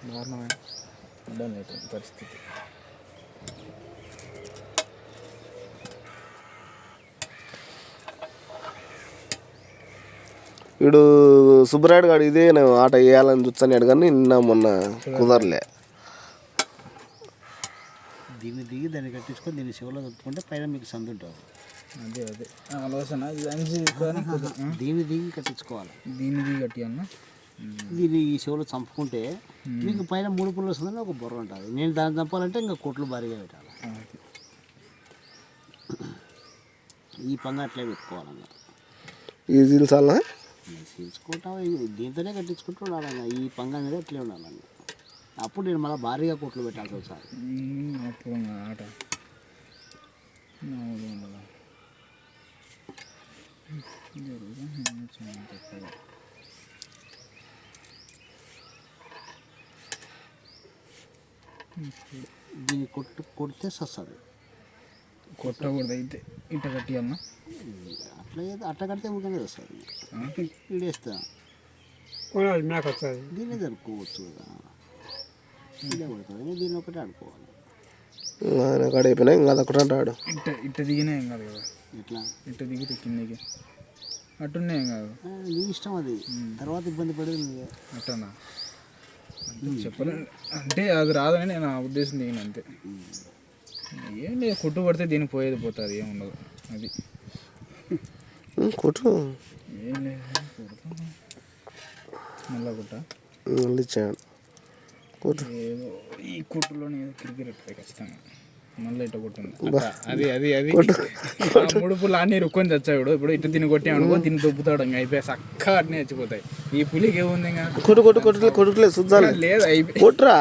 దారుణమైన ఇబ్బంది అవుతుంది పరిస్థితి. వీడు సుబ్బరాయుడు గాడు ఇదే ఆట వేయాలని చూస్తాడు కానీ నిన్న మొన్న కుదరలే. దీన్ని దిగి దాన్ని కట్టించుకొని దీన్ని శివలో కట్టుకుంటే పైన మీకు సందు ఉంటుంది. అదే అదే ఆలోచన. దీన్ని దిగి కట్టించుకోవాలి. దీన్ని దిగి కట్టి అన్న దీన్ని ఈ శివలో చంపుకుంటే మీకు పైన 3 పుల్లలు వస్తుందని ఒక బొర్ర ఉంటుంది. నేను దాన్ని చంపాలంటే ఇంకా కొట్లు భారీగా పెట్టాలి. ఈ పంగ అట్లే పెట్టుకోవాలన్న. ఇది తెలుసాలా తీసుకుంటాం దీంతోనే కట్టించుకుంటున్నాడు. ఈ పంగ అనేది అట్లే ఉండాలన్న. అప్పుడు నేను మళ్ళీ భారీగా కొట్లు పెట్టాల్సి ఒకసారి. అప్పుడు ఆట దీన్ని కొడితే వస్తుంది. కొట్టకూడదు అయితే ఇట్ట కట్టియాలన్నా. అట్లా కడితే ముఖ్యంగా వస్తుంది. ఇడేస్తా దీన్ని జరుపుకోవచ్చు కదా. ఇదే పడుతుంది. దీన్ని ఒకటి ఆడుకోవాలి. కాడ అయిపోయినా ఇంకా అదొకటి అంటాడు. ఇట్ట దిగినా ఏం కాదు కదా. ఇట్లా ఇట్ట దిగితే కిందకి అట్టున్నా ఏం కాదు. నీ ఇష్టం అది. తర్వాత ఇబ్బంది పడేది నువ్వే. అట్టనా చెప్పలేను. అంటే అది రాదని నేను ఆ ఉద్దేశం దిగిన అంతే. ఏం లేదు కొట్టు పడితే దీనికి పోయేది పోతుంది. ఏముండదు అది కొట్టు. ఏం లేదు మళ్ళా కొట్ట మళ్ళీ ఇచ్చాడు కొట్టు. ఏదో ఈ కొట్టులోనే ఏదో క్రికెట్ వస్తాయి ఖచ్చితంగా. మళ్ళీ ఇట్ట కొట్టుంది. అది అది అది ముడుపులు అన్నీ రుక్కొని తెచ్చాడు. ఇప్పుడు ఇటు తిని కొట్టి అనుకో తిని దొబ్బుతాడు. ఇంకా అయిపోయి చక్కగా అన్నీ చచ్చిపోతాయి. ఈ పులికి ఏముంది ఇంకా కొట్టుకోలేదు చూద్దాం. లేదు అయిపోయి కొట్టురా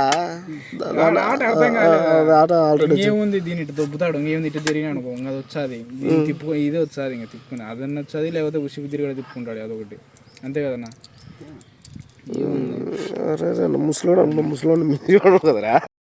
ఆట అర్థం కాలేదు. ఏముంది దీని ఇటు దొబ్బుతాడు. ఇంకేముంది ఇటు తిరిగి అనుకో ఇంకా అది వచ్చాది. దీన్ని తిప్పుకో ఇదే వచ్చాది. ఇంకా తిప్పుకుని అదన్నా వచ్చాది. లేకపోతే ఉసిపు తిరిగి తిప్పుకుంటాడు అదొకటి. అంతే కదన్నా. ముసలోడు కదరా.